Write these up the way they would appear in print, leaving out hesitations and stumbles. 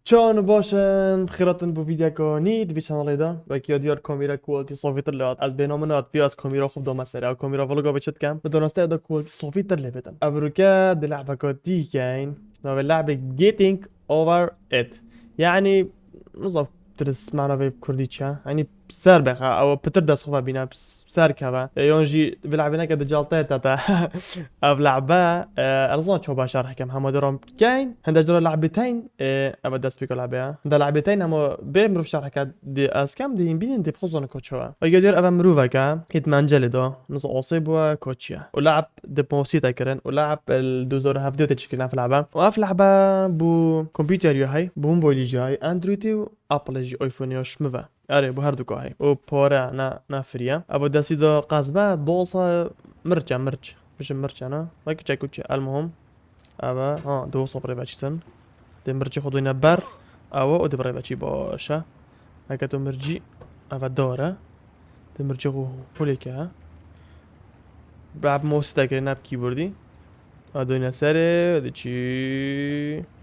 چون باشن بخیراتن بو ویدیو کنید بی چنل دا و که دیار کامیرا کوالتی صافی تر لیاد از بینام نات بی از کامیرا خوب دو مسئله او کامیرا ولگا بچت کم بدونسته دا کوالتی صافی تر لی بدن ابروکا دی لعبه کاتی کین نو لعبه getting over it يعني نظام ترس معنا في كردي تشا يعني سر بخا او بتر دس خوفا بينا سر كذا يونجي بلعبنا كده جالطات تا او لعبه ارزان شو باشر حكم هم درام كاين هندج دور لعبتين ابى دس بيكو لعبه هند لعبتين اما بمروف شرح كد دي اس كام دي بين دي بخصوصا كوتشوا ويقدر ابى مروفا كا هيت منجل دو نص اصيب وكوتشيا ولعب دي بوسيتا كرن ولعب الدوزور هفدو تشكيلنا في لعبه وف لعبه بو كمبيوتر هاي بو موبايل جاي اندرويد ابل جي ايفون يا شمفا اره بو هر دوكا هاي و بورا نا فريا ابو داسي دو قازبه دوصا مرج مش مرج انا ما كتشكوتش المهم ابا ها دوصا بري باتشتن دي مرجي خدونا بر او ودي بري باتشي باشا هكا تو مرجي ابا دورا دي مرجي هوليك ها بلعب موس تاكرنا بكيبوردي ادونا سري دي چي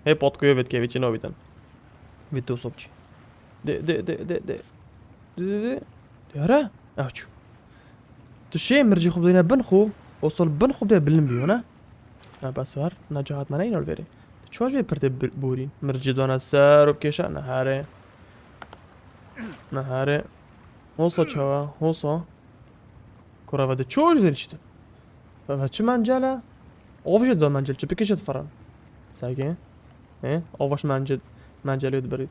هي بودكو فيت كيفيتش نوبيتن فيتو صوبچي دي يارا اوچو تو شي مرجي خوب دينا بنخو وصل بنخو ده بالمليون بس هر نجاحات من این الوری چه جای پرت بورین مرجی دانه سر و بکشه نهاره هوسا چوا هوسا کورا وده چه جزیری چیده و چه منجله آوش دا منجل چه بکشد فرن ساگه آوش منجله ید برید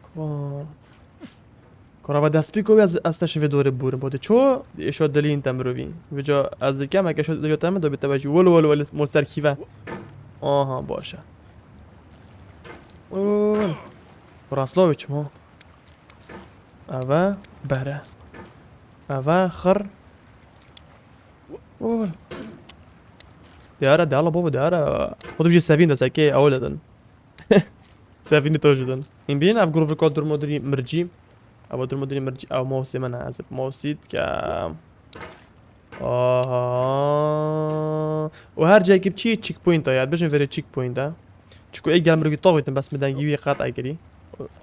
کورا وده اسپیکوی از تشوی دوره بورن بوده چه ایشو دلی این تمروی وجا از کم اگه شد دلی تمه دو بتوجه ول مستر کیوه آها باشه اول راسلوویچ مو اوه بره اوه خر اول دیاره دیالا بابا دیاره خودم بجی سفین دا ساکی اول دادن سفینی تو جدن این بین اف گروه کاد در مدری مرجی او در مدری مرجی او موسی من عزب موسید که و هر جایی که بچی چیک پوینت ها یاد بشن وری چیک پوینت ها چکو ای گلم روی طاقیتن بس مدنگیوی قطع اگری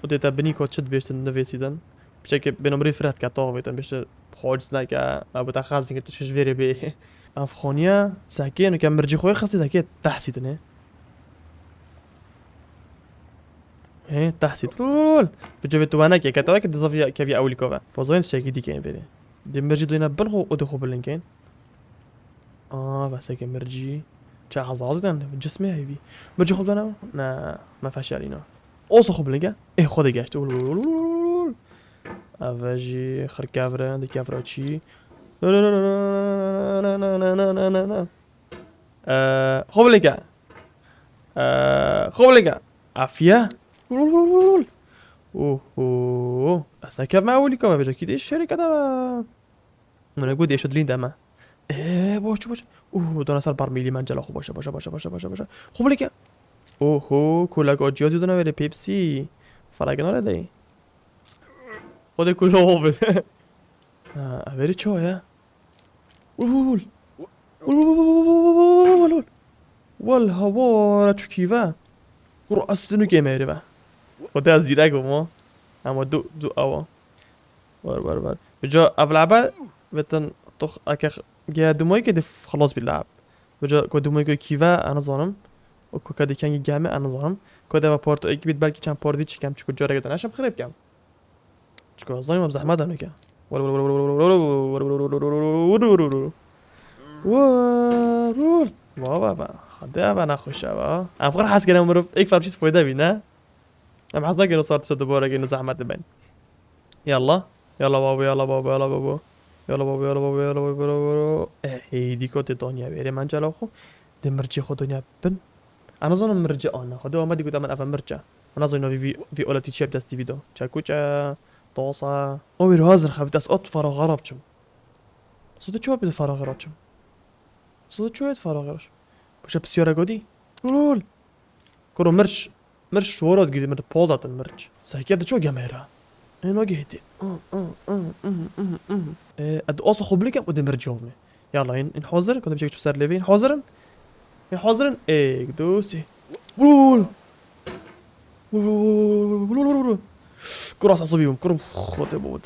و دیتا بنی کات شد بیشتن نویسیدن بچه که بنام روی فرد که طاقیتن بیشتر حاجز نکه او تا خاصی که تشش وری بی افغانیا ساکین و که مرجی خوی خاصی ساکی تحسیدن تحسید رول بجو تو انا که کتاوی که دزافی که اولی کوه بازوین شکی دی که بری دی مرجی دوینا بنخو و دخو بلنکین بس که مرجی چه عضلاتن جسمي هيبي مرجي خوب دانا ما فيهاش علينا اوصل خوب لنقا خود گشت اوجي خر كافرا دي كافرا تشي خوب لنقا خوب لنقا عافية اوه اصلا كيف ما اولي كما بجا كده الشركة ده من اقول ايش دلين دما باش دونه سر برمیلی منجلا خوب باشه خوب لیکه کولا گاجیازی دونه بره پیپسی فرق ناره دی خود کولا خوبه اوری چایه وال هوا چو کیوه کرو اصلنو که میره با خود از زیرک ما اما دو اوا بر بجا اولعبه بتن طخ اكا جا دوماي كده خلاص بيلعب بجا كو دوماي كو كيفا انا ظالم وكو كده كان جامع انا ظالم كده بارت اي بيت بالكي كان باردي كام تشكو جارا جدا عشان خرب كام تشكو ظالم بزحمه ده نكا بابا خدها انا خوشا ام خور حاس كده مرف ايك فهمت فايده بينا ام حاسه انه صارت شد دوباره انه زحمه تبين يلا بابا يلا بابا هيدي كوت دنيا بيري منجلا خو دي مرجي خو دنيا بن انا ظن مرجي انا خدو ما دي قدام انا مرجع انا ظن في اولتي شيب داس فيديو تشاكوچا توصا او بير هازر خفت اس اوت فراغ رابچم صوت چو بده فراغ رابچم صوت چو فراغ رابچم باشه بسياره گودي لول كرو مرش ورود گيدي مرد بولدات المرج ساكيد چو جميرا انا جيتي اد اوصل خوبليكم ودم رجومي يلا ان حاضر كنت بجيك بسر ليفين حاضرا حاضرا دوسي بول كراس عصبيهم كرم خاطر بود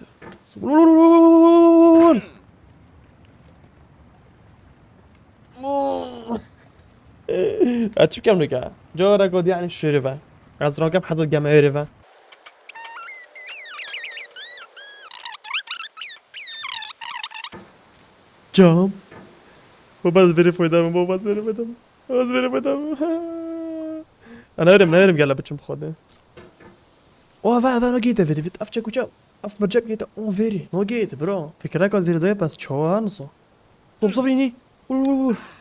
اتشو كم نكا جارا قد يعني الشربة از راكم حدود جماهيرها جام وبس بيري فويدام وبس بيري فويدام بس بيري فويدام انا هرم قال بتشم خده اوه va نجيت فيدي فيت افچك وچا اف مرجع جيت اون فيري نجيت برو فكرة قال زير دوي بس چوانسو طب صفريني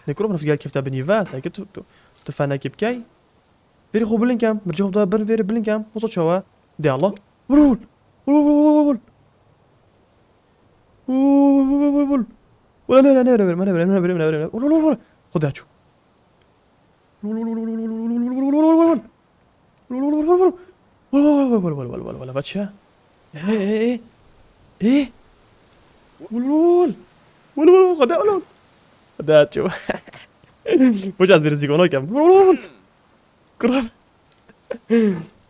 نكرو في كيف تبني فاس هيك تو فانا كيف كاي فيري خو بلينكام مرجع خو بن فيري بلينكام وصو چوا دي الله ول ولا لا ما خد هاتشو ولا باتشا ايه خد هاتشو مش عاد بيرزيق هناك كراب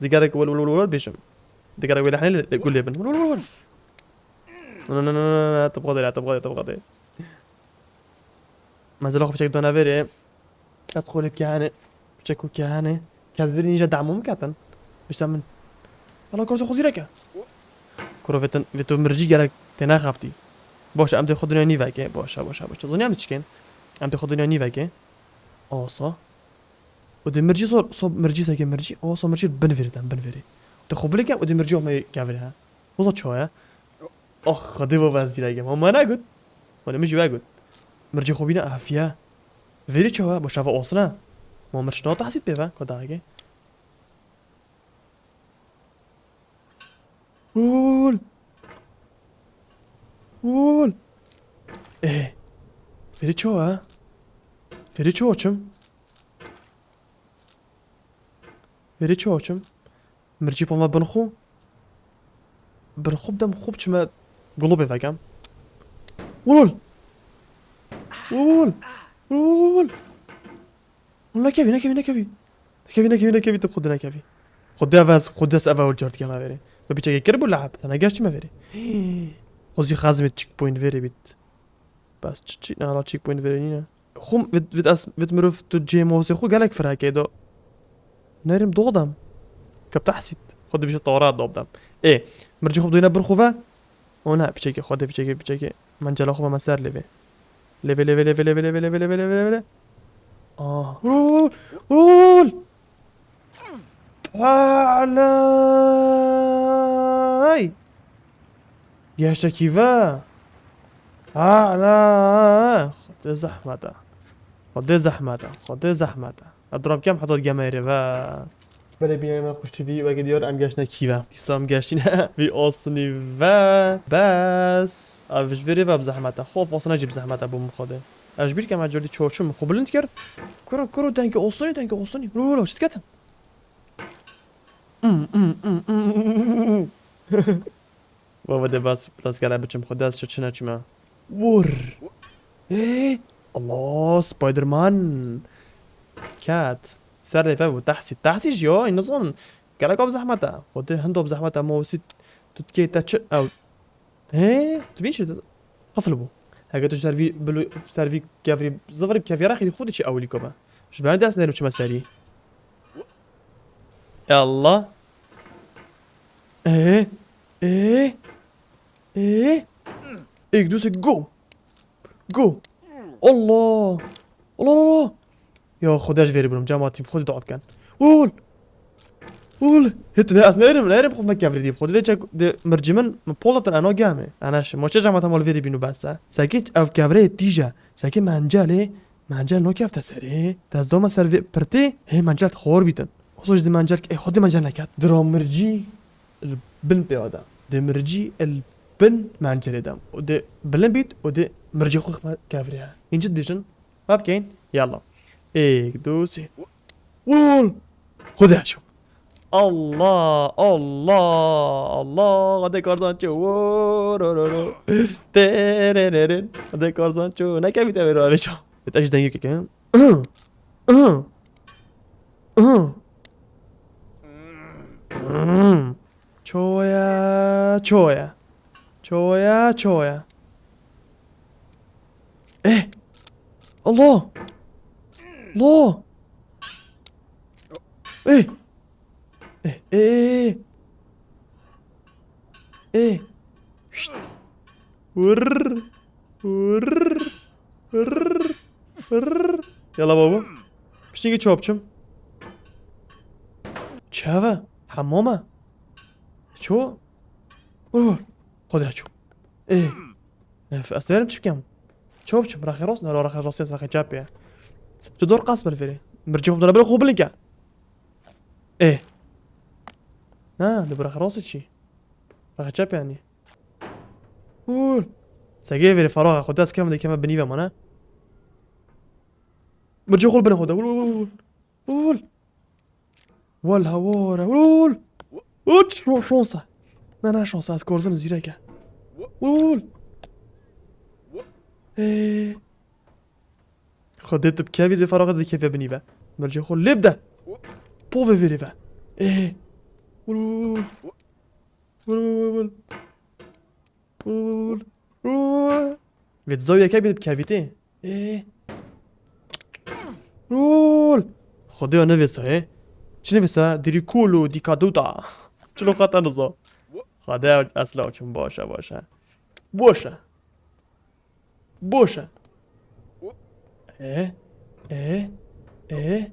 دي قالك بيشم دي قالك ولا حنين يقول لي ابن لا تبغى ما زال بشكل دون افيري ادخل بكهانه بشكل كهانه كازفيري نيجا دعمو مكاتن مش تمن والله كورسو خوزي لك كورو فيتو مرجي قالك تناخبتي باش ام تاخذ دنيا نيفاكي باش ظني عم تشكين ام تاخذ دنيا نيفاكي اوصا ودي مرجي صوب مرجي ساكن مرجي اوصا مرجي بنفيري تخوب لك ودي مرجي ما كافرها وصلت شويه اخ خديبه بس دي راجع ما انا قلت ولا مش باقول مرجي خوبينا افيا فيري شويه باش افا اوصنا ما مرش نوطه حسيت بيفا كداغي قول ايه فيري تشوچم مرجي بما بنخو بدم خوب چما قلوبي فاكم ول والله كيفي تبخد نكفي خدها افا والجارد كما فيري بيجي كرب لعب انا قاش ما فيري خوزي خازم تشيك بوينت فيري بيت بس تشي على تشيك بوينت فيري نينا خم فيت مروف تو جيمو سي خو قالك فرا كيدو نارم دوغدم كبتحسيت خد بيش الطورات دوغدم ايه مرجي خب دوينا بنخوفا هنا بيجي خد بيجي من جلا خوفا مسار ليفي رول علي يا شكيفا علي خد زحمته اضرب كم حطت جماهيري با بله بينا ما خوش تبي وقت ديار ام گشنا كيفا تيسام گشتينا في اصني و بس افش فيري و بزحمته خوف اصلا جيب زحمته بوم خده اجبر كم اجوري چوچم خو بلند كر كرو دنگ اصلي رو شت كتن بابا ده بس قال بچم خدا از چنا چما ور ايه الله سبايدر مان كات سر فا تحسي جو النظام قال لك بزحمته خد هندو بزحمته مو سيت تتكي تاتش او ايه تبيش قفلبو هاگه تو سروی کافری زفری کافی راخی خودی چی اولی کبا شو بعد دست نرم چه مسری يلا ايه دوس جو الله يا خداش فيري بنم جامعتي خودي ضعف كان قول هت ناس نرم خف مكافري دي خودي ده مرجمن بولتن انا جامع انا ما جامعه مال فيري بينو بس ساكيت اف كافري تيجا ساكي منجال نو كيف تسري تاز دوما سيرفي برتي هي منجال خور بيتن خصوص دي منجال خودي منجال نكات درامرجي البن بيادا دي مرجي البن منجال دم ودي بلن بيت ودي مرجي خو كافريها انجد ديشن ما بكين يلا ايه دوسي قول خدها شوف الله هذا كارزانچو تيريرين هذا كارزانچو نكمل تمرو ابيشو تاش دنگي كيكه چویا چویا چویا چویا اه الله الله اه اه اه اه شت. ور ور ور ور يلا بابا باش نيجي تشوبشم چاوه حمامه شو اوه خدها شو ايه استلم تشكم تشوبشم راخي راس لا راخي راس راخي جابي شو دور قاس بالفيري مرجعهم دول بلا خوب لك ايه ها دبر راخي راس شي راخي جابي يعني قول ساقي فيري فراغ خدها كم دي كم بنيفه مانا مرجع خول بنا خدها قول قول والهوارة قول قول شونسه نه شانس از کارزون زیره که قول ايه خدت بكافي دي فراغ دي كيف بنيفه مرجع خول لبدا بوفي فيريفا ايه قول قول قول قول فيت زاوية كابي بكافيتي ايه قول خديها نفسها ايه چی نویسه؟ دیری کولو دیکادودا چلو خطا نزا خدا اصلا چون باشه باشه باشه باشه اه اه اه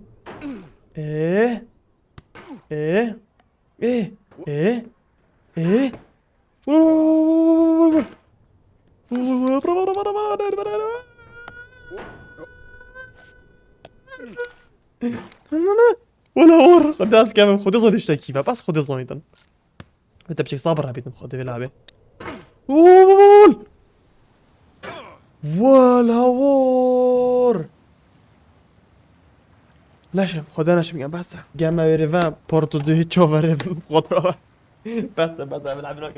اه اه اه اه اه ولا اور خداس كامل خدزون يشتكي بس خدزون ايضا انت بشيك صابر هبيت خد بيلعبه وول ولا اور لاشم خدا نشم بس جمع بيرفا بورتو دو هيتشو بس بلعب